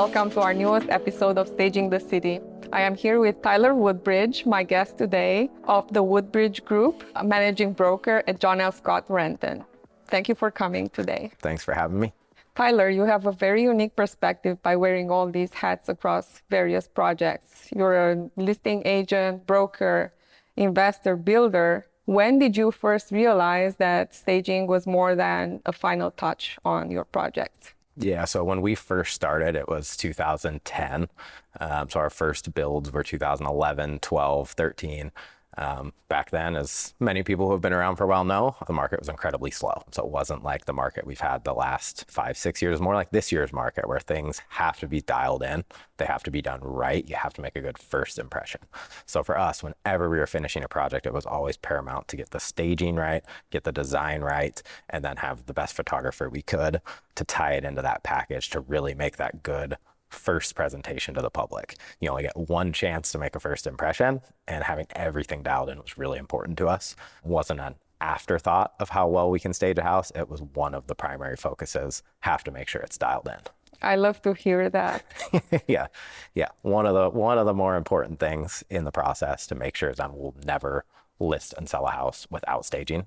welcome to our newest episode of Staging the City. I am here with Tyler Woodbridge, my guest today, of the Woodbridge Group, a managing broker at John L. Scott Renton. Thank you for coming today. Thanks for having me. Tyler, you have a very unique perspective by wearing all these hats across various projects. You're a listing agent, broker, investor, builder. When did you first realize that staging was more than a final touch on your projects? Yeah, so when we first started, it was 2010. So our first builds were 2011, 12, 13. Back then, as many people who have been around for a while know, the market was incredibly slow. So it wasn't like the market we've had the last 5, 6 years, more like this year's market where things have to be dialed in. They have to be done right. You have to make a good first impression. So for us, whenever we were finishing a project, it was always paramount to get the staging right, get the design right, and then have the best photographer we could to tie it into that package to really make that good first presentation to the public. You only get one chance to make a first impression, and having everything dialed in was really important to us. It wasn't an afterthought of how well we can stage a house. It was one of the primary focuses. Have to make sure it's dialed in. I love to hear that. Yeah. One of the more important things in the process to make sure is that we'll never list and sell a house without staging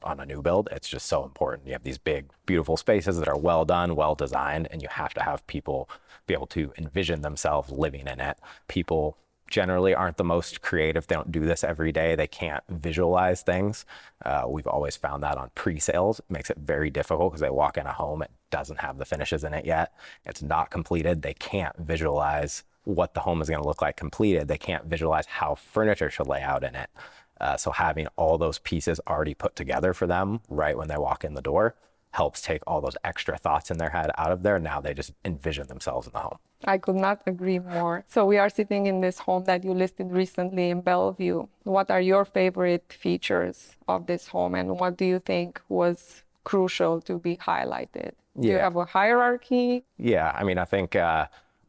on a new build. It's just so important. You have these big, beautiful spaces that are well done, well designed, and you have to have people be able to envision themselves living in it. People generally aren't the most creative. They don't do this every day. They can't visualize things. We've always found that on pre-sales. It makes it very difficult because they walk in a home, it doesn't have the finishes in it yet. It's not completed. They can't visualize what the home is going to look like completed. They can't visualize how furniture should lay out in it. So having all those pieces already put together for them right when they walk in the door helps take all those extra thoughts in their head out of there. Now they just envision themselves in the home. I could not agree more. So we are sitting in this home that you listed recently in Bellevue. What are your favorite features of this home, and what do you think was crucial to be highlighted? Do you have a hierarchy? Yeah, I mean, I think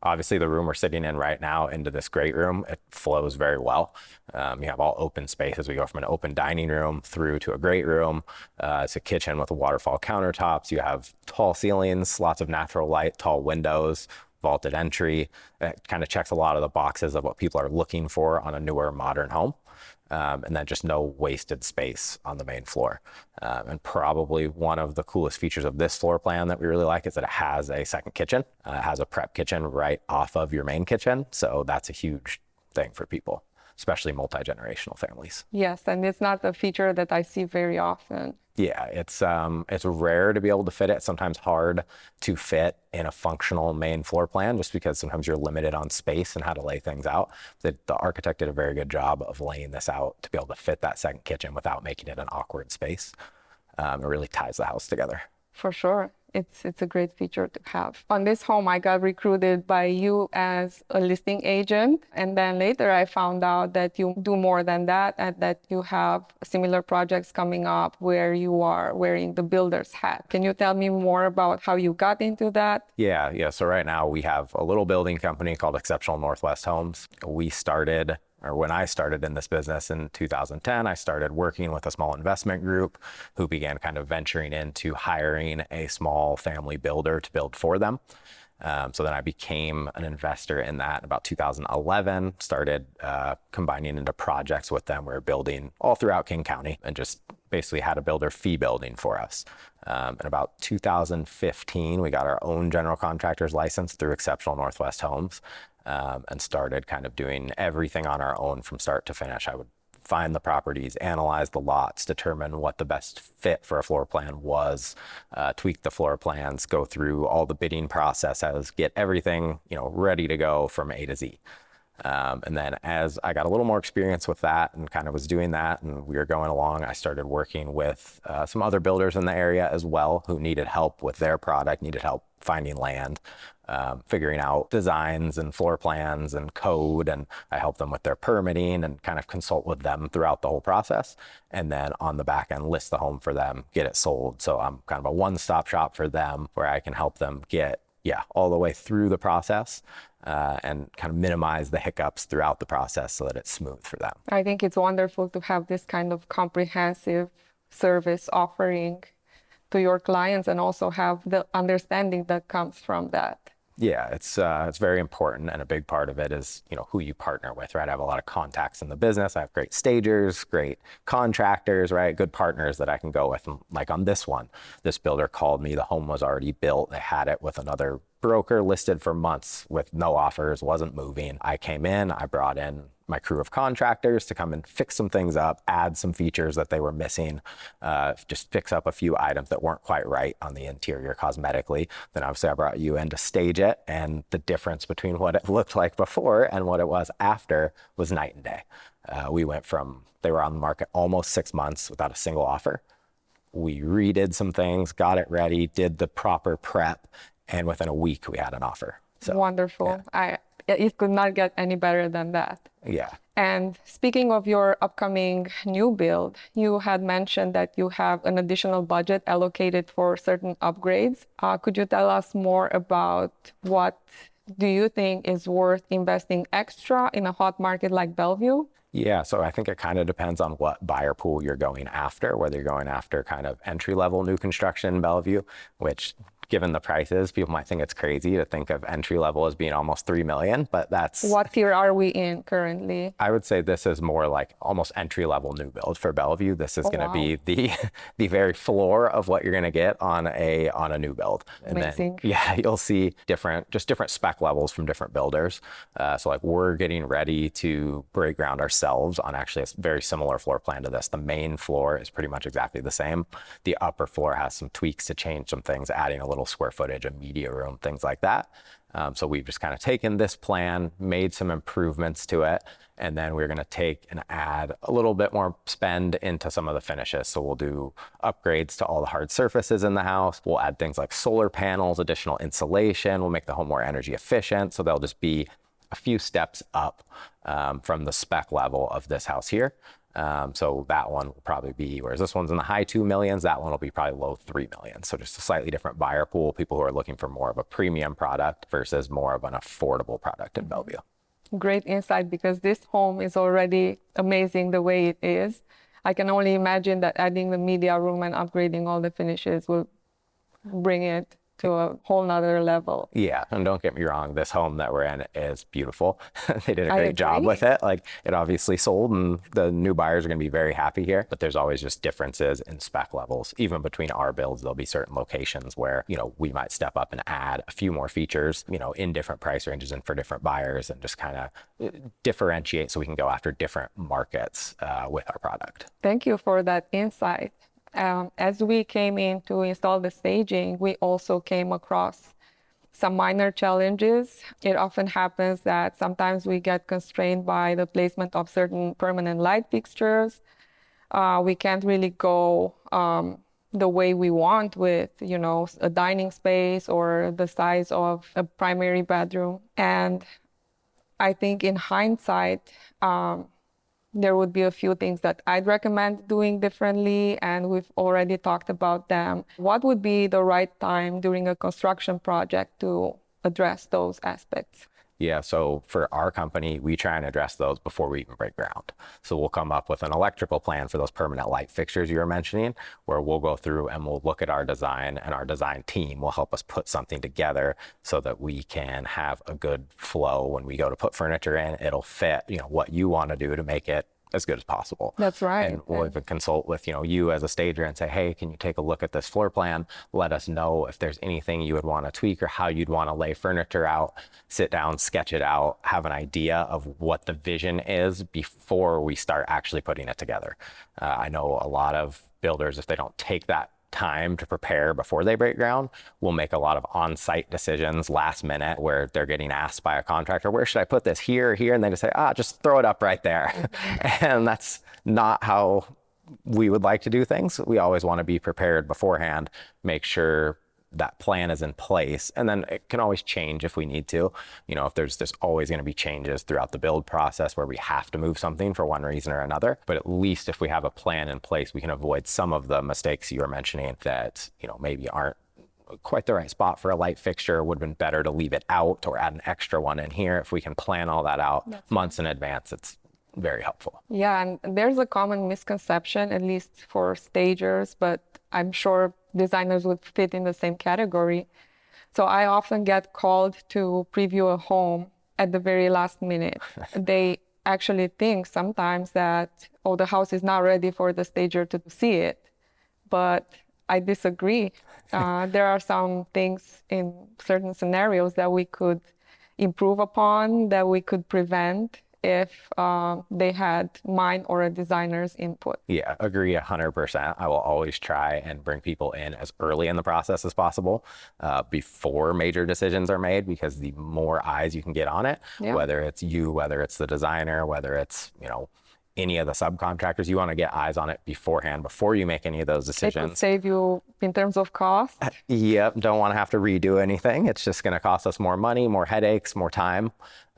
obviously the room we're sitting in right now into this great room, it flows very well. You have all open spaces. We go from an open dining room through to a great room. It's a kitchen with waterfall countertops. You have tall ceilings, lots of natural light, tall windows, vaulted entry. It kind of checks a lot of the boxes of what people are looking for on a newer modern home. And then just no wasted space on the main floor. And probably one of the coolest features of this floor plan that we really like is that it has a second kitchen. It has a prep kitchen right off of your main kitchen. So that's a huge thing for people, especially multi-generational families. Yes, and it's not a feature that I see very often. Yeah, it's rare to be able to fit it. It's sometimes hard to fit in a functional main floor plan just because sometimes you're limited on space and how to lay things out. The architect did a very good job of laying this out to be able to fit that second kitchen without making it an awkward space. It really ties the house together. For sure. It's a great feature to have. On this home, I got recruited by you as a listing agent. And then later I found out that you do more than that and that you have similar projects coming up where you are wearing the builder's hat. Can you tell me more about how you got into that? Yeah. So right now we have a little building company called Exceptional Northwest Homes. When I started in this business in 2010, I started working with a small investment group who began kind of venturing into hiring a small family builder to build for them. So then I became an investor in that in about 2011, started combining into projects with them. We were building all throughout King County and just basically had a builder fee building for us. In about 2015, we got our own general contractor's license through Exceptional Northwest Homes. And started kind of doing everything on our own from start to finish. I would find the properties, analyze the lots, determine what the best fit for a floor plan was, tweak the floor plans, go through all the bidding processes, get everything, ready to go from A to Z. And then as I got a little more experience with that and kind of was doing that and we were going along, I started working with some other builders in the area as well who needed help with their product, needed help finding land, figuring out designs and floor plans and code. And I help them with their permitting and kind of consult with them throughout the whole process. And then on the back end, list the home for them, get it sold. So I'm kind of a one-stop shop for them where I can help them get all the way through the process and kind of minimize the hiccups throughout the process so that it's smooth for them. I think it's wonderful to have this kind of comprehensive service offering to your clients and also have the understanding that comes from that. Yeah, it's very important, and a big part of it is, you know, who you partner with, right? I have a lot of contacts in the business. I have great stagers, great contractors, right? Good partners that I can go with. And like on this one, this builder called me. The home was already built. They had it with another broker listed for months with no offers, wasn't moving. I came in, I brought in my crew of contractors to come and fix some things up, add some features that they were missing, just fix up a few items that weren't quite right on the interior cosmetically. Then obviously I brought you in to stage it, and the difference between what it looked like before and what it was after was night and day. We went from, they were on the market almost 6 months without a single offer. We redid some things, got it ready, did the proper prep, and within a week we had an offer. So Wonderful. It could not get any better than that. yeah. And speaking of your upcoming new build, you had mentioned that you have an additional budget allocated for certain upgrades. Could you tell us more about what do you think is worth investing extra in a hot market like Bellevue? Yeah, so I think it kind of depends on what buyer pool you're going after, whether you're going after kind of entry-level new construction in Bellevue, which given the prices, people might think it's crazy to think of entry level as being almost 3 million, but that's... What tier are we in currently? I would say this is more like almost entry level new build for Bellevue. This is going to be the very floor of what you're going to get on a new build. And Amazing. then, yeah, you'll see different spec levels from different builders. So like we're getting ready to break ground ourselves on actually a very similar floor plan to this. The main floor is pretty much exactly the same. The upper floor has some tweaks to change some things, adding a little square footage, a media room, things like that. So we've just kind of taken this plan, made some improvements to it, and then we're going to take and add a little bit more spend into some of the finishes. So we'll do upgrades to all the hard surfaces in the house. We'll add things like solar panels, additional insulation. We'll make the home more energy efficient. So they'll just be a few steps up from the spec level of this house here. So that one will probably be, whereas this one's in the high 2 millions, that one will be probably low 3 million. So just a slightly different buyer pool, people who are looking for more of a premium product versus more of an affordable product in Bellevue. Great insight, because this home is already amazing the way it is. I can only imagine that adding the media room and upgrading all the finishes will bring it to a whole nother level. Yeah, and don't get me wrong, this home that we're in is beautiful. They did a I great job agree. with it. Like, it obviously sold, and the new buyers are going to be very happy here. But there's always just differences in spec levels. Even between our builds, there'll be certain locations where, you know, we might step up and add a few more features, you know, in different price ranges and for different buyers, and just kind of differentiate so we can go after different markets with our product. Thank you for that insight. As we came in to install the staging, we also came across some minor challenges. It often happens that sometimes we get constrained by the placement of certain permanent light fixtures. We can't really go the way we want with, you know, a dining space or the size of a primary bedroom. And I think in hindsight, there would be a few things that I'd recommend doing differently, and we've already talked about them. What would be the right time during a construction project to address those aspects? Yeah, so for our company, we try and address those before we even break ground. So we'll come up with an electrical plan for those permanent light fixtures you were mentioning, where we'll go through and we'll look at our design, and our design team will help us put something together so that we can have a good flow. When we go to put furniture in, it'll fit, you know, what you want to do to make it as good as possible. That's right. And we'll even consult with, you know, you as a stager and say, hey, can you take a look at this floor plan? Let us know if there's anything you would want to tweak or how you'd want to lay furniture out. Sit down, sketch it out, have an idea of what the vision is before we start actually putting it together. I know a lot of builders, if they don't take that time to prepare before they break ground, will make a lot of on-site decisions last minute where they're getting asked by a contractor, where should I put this, here or here? And they just say, just throw it up right there. And that's not how we would like to do things. We always want to be prepared beforehand, make sure that plan is in place, and then it can always change if we need to. You know, if there's always going to be changes throughout the build process where we have to move something for one reason or another. But at least if we have a plan in place, we can avoid some of the mistakes you were mentioning that, you know, maybe aren't quite the right spot for a light fixture. It would have been better to leave it out or add an extra one in here. If we can plan all that out months in advance, it's very helpful. Yeah, and there's a common misconception, at least for stagers, but I'm sure designers would fit in the same category, So I often get called to preview a home at the very last minute. They actually think sometimes that, oh, the house is not ready for the stager to see it. But I disagree. There are some things in certain scenarios that we could improve upon, that we could prevent if they had mine or a designer's input. Yeah, agree 100%. I will always try and bring people in as early in the process as possible, before major decisions are made, because the more eyes you can get on it, Yeah. whether it's you, whether it's the designer, whether it's, any of the subcontractors, you want to get eyes on it beforehand before you make any of those It would decisions. save you in terms of cost. Yep, don't want to have to redo anything. It's just going to cost us more money, more headaches, more time.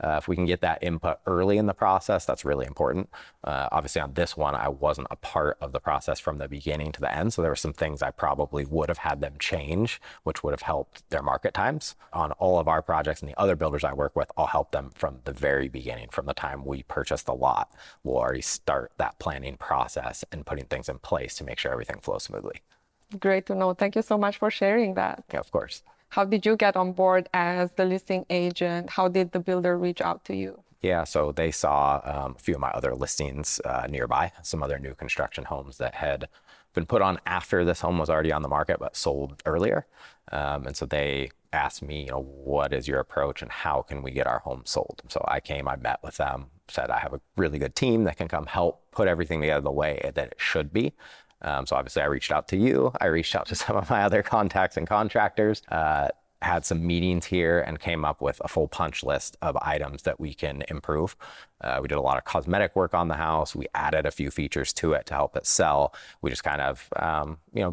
If we can get that input early in the process, that's really important. Obviously on this one, I wasn't a part of the process from the beginning to the end. So there were some things I probably would have had them change, which would have helped their market times. On all of our projects and the other builders I work with, I'll help them from the very beginning, from the time we purchase the lot. We'll already start that planning process and putting things in place to make sure everything flows smoothly. Great to know. Thank you so much for sharing that. Yeah, of course. How did you get on board as the listing agent? How did the builder reach out to you? Yeah, so they saw a few of my other listings nearby, some other new construction homes that had been put on after this home was already on the market, but sold earlier. And so they asked me, what is your approach and how can we get our home sold? So I met with them, said I have a really good team that can come help put everything together the way that it should be. So obviously I reached out to you. I reached out to some of my other contacts and contractors, had some meetings here and came up with a full punch list of items that we can improve. We did a lot of cosmetic work on the house. We added a few features to it to help it sell. We just kind of,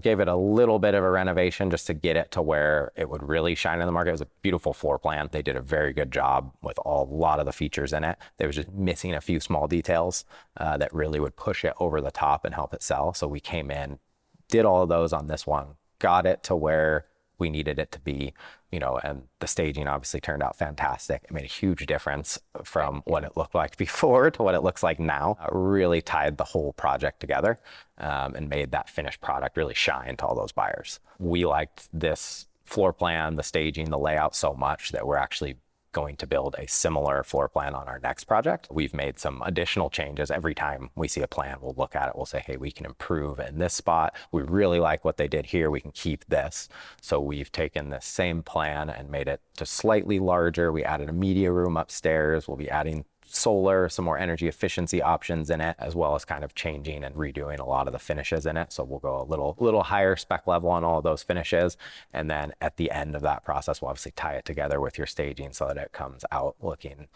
gave it a little bit of a renovation just to get it to where it would really shine in the market. It was a beautiful floor plan. They did a very good job with a lot of the features in it. They was just missing a few small details that really would push it over the top and help it sell. So we came in, did all of those on this one, got it to where we needed it to be, and the staging obviously turned out fantastic. It made a huge difference from what it looked like before to what it looks like now. It really tied the whole project together and made that finished product really shine to all those buyers. We liked this floor plan, the staging, the layout so much that we're actually going to build a similar floor plan on our next project. We've made some additional changes. Every time we see a plan, we'll look at it, we'll say, hey, we can improve in this spot. We really like what they did here. We can keep this. So we've taken this same plan and made it just slightly larger. We added a media room upstairs. We'll be adding solar, some more energy efficiency options in it, as well as kind of changing and redoing a lot of the finishes in it. So we'll go a little higher spec level on all of those finishes. And then at the end of that process, we'll obviously tie it together with your staging so that it comes out looking,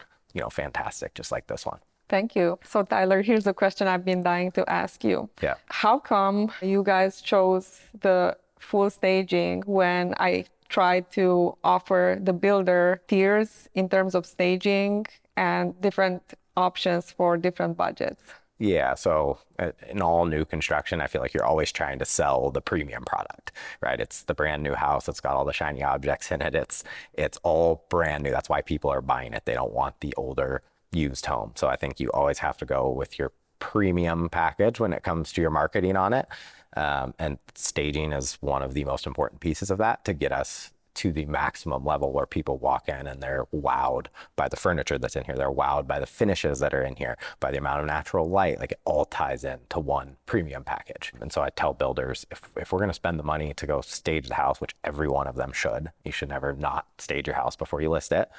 fantastic, just like this one. Thank you. So Tyler, here's a question I've been dying to ask you. Yeah. How come you guys chose the full staging when I tried to offer the builder tiers in terms of staging and different options for different budgets? Yeah, so in all new construction, I feel like you're always trying to sell the premium product, right? It's the brand new house. It's got all the shiny objects in it. It's all brand new. That's why people are buying it. They don't want the older used home. So I think you always have to go with your premium package when it comes to your marketing on it. And staging is one of the most important pieces of that to get us to the maximum level where people walk in and they're wowed by the furniture that's in here. They're wowed by the finishes that are in here, by the amount of natural light. Like, it all ties into one premium package. And so I tell builders, if we're going to spend the money to go stage the house, which every one of them should, you should never not stage your house before you list it.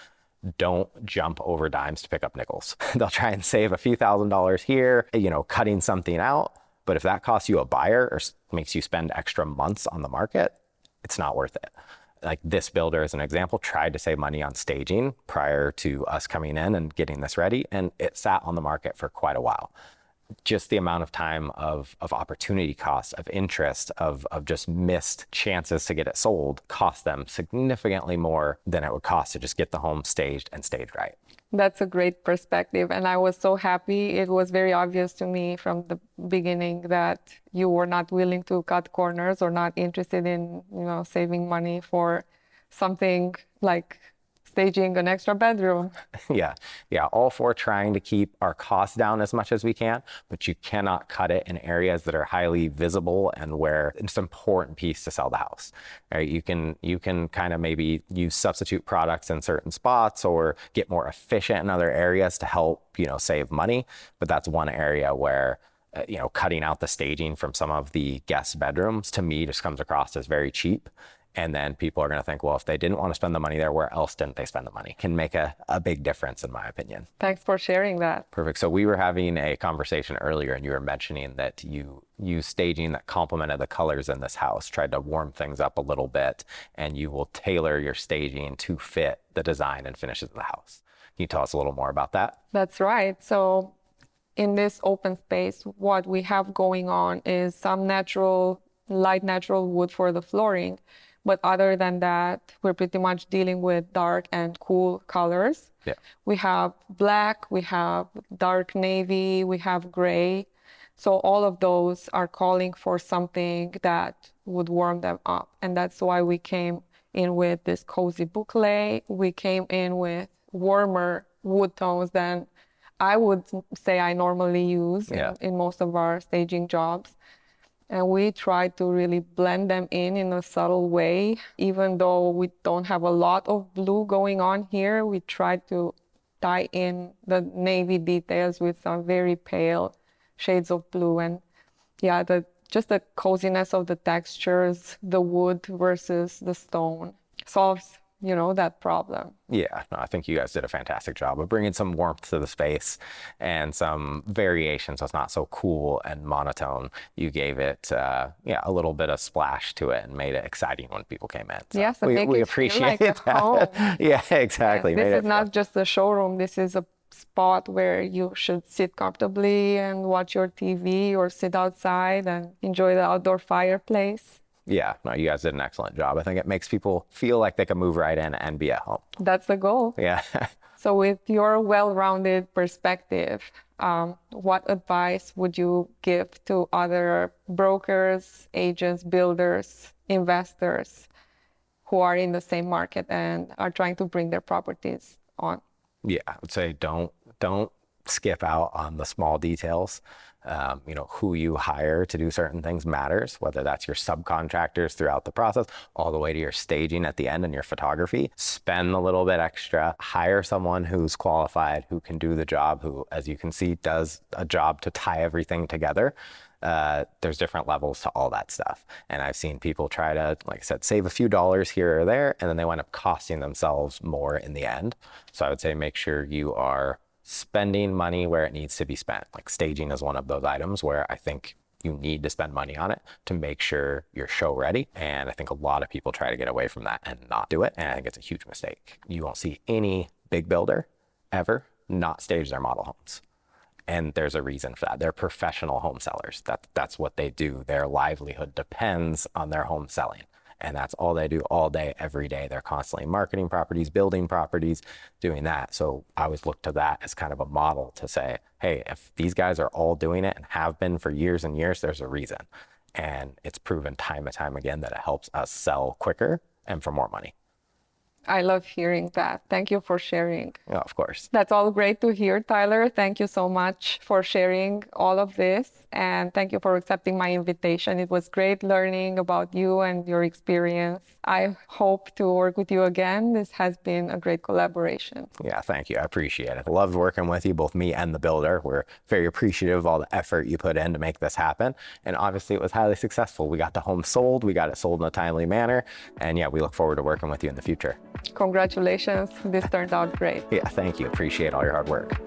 Don't jump over dimes to pick up nickels. They'll try and save a few $1,000s here, cutting something out. But if that costs you a buyer or makes you spend extra months on the market, it's not worth it. Like, this builder, as an example, tried to save money on staging prior to us coming in and getting this ready, and it sat on the market for quite a while. Just the amount of time of opportunity cost, of interest, of just missed chances to get it sold cost them significantly more than it would cost to just get the home staged and staged right. That's a great perspective. And I was so happy. It was very obvious to me from the beginning that you were not willing to cut corners or not interested in, saving money for something like staging an extra bedroom. Yeah, all for trying to keep our costs down as much as we can, but you cannot cut it in areas that are highly visible and where it's an important piece to sell the house. Right? You can kind of maybe use substitute products in certain spots or get more efficient in other areas to help, save money. But that's one area where cutting out the staging from some of the guest bedrooms to me just comes across as very cheap. And then people are going to think, well, if they didn't want to spend the money there, where else didn't they spend the money? Can make a big difference, in my opinion. Thanks for sharing that. Perfect. So we were having a conversation earlier, and you were mentioning that you use staging that complemented the colors in this house, tried to warm things up a little bit, and you will tailor your staging to fit the design and finishes of the house. Can you tell us a little more about that? That's right. So in this open space, what we have going on is some light natural wood for the flooring. But other than that, we're pretty much dealing with dark and cool colors. Yeah. We have black, we have dark navy, we have gray. So all of those are calling for something that would warm them up. And that's why we came in with this cozy boucle. We came in with warmer wood tones than I would say I normally use in most of our staging jobs. And we try to really blend them in a subtle way. Even though we don't have a lot of blue going on here, we try to tie in the navy details with some very pale shades of blue. And just the coziness of the textures, the wood versus the stone solves that problem. Yeah, no, I think you guys did a fantastic job of bringing some warmth to the space and some variation so it's not so cool and monotone. You gave it, a little bit of splash to it and made it exciting when people came in. So yes, we appreciate like that. Home. Yeah, exactly. Yes, this is not just a showroom. This is a spot where you should sit comfortably and watch your TV or sit outside and enjoy the outdoor fireplace. Yeah, no, you guys did an excellent job. I think it makes people feel like they can move right in and be at home. That's the goal. Yeah. So with your well-rounded perspective, what advice would you give to other brokers, agents, builders, investors who are in the same market and are trying to bring their properties on? Yeah, I would say don't skip out on the small details. Who you hire to do certain things matters, whether that's your subcontractors throughout the process, all the way to your staging at the end and your photography. Spend a little bit extra, hire someone who's qualified, who can do the job, who, as you can see, does a job to tie everything together. There's different levels to all that stuff. And I've seen people try to, like I said, save a few dollars here or there, and then they wind up costing themselves more in the end. So I would say make sure you are spending money where it needs to be spent. Like staging is one of those items where I think you need to spend money on it to make sure you're show ready. And I think a lot of people try to get away from that and not do it. And I think it's a huge mistake. You won't see any big builder ever not stage their model homes. And there's a reason for that. They're professional home sellers. That's what they do. Their livelihood depends on their home selling. And that's all they do all day, every day. They're constantly marketing properties, building properties, doing that. So I always look to that as kind of a model to say, hey, if these guys are all doing it and have been for years and years, there's a reason. And it's proven time and time again that it helps us sell quicker and for more money. I love hearing that. Thank you for sharing. Yeah, of course. That's all great to hear, Tyler. Thank you so much for sharing all of this. And thank you for accepting my invitation. It was great learning about you and your experience. I hope to work with you again. This has been a great collaboration. Yeah, thank you. I appreciate it. I loved working with you, both me and the builder. We're very appreciative of all the effort you put in to make this happen. And obviously it was highly successful. We got the home sold. We got it sold in a timely manner. And yeah, we look forward to working with you in the future. Congratulations. This turned out great. Yeah, thank you. Appreciate all your hard work.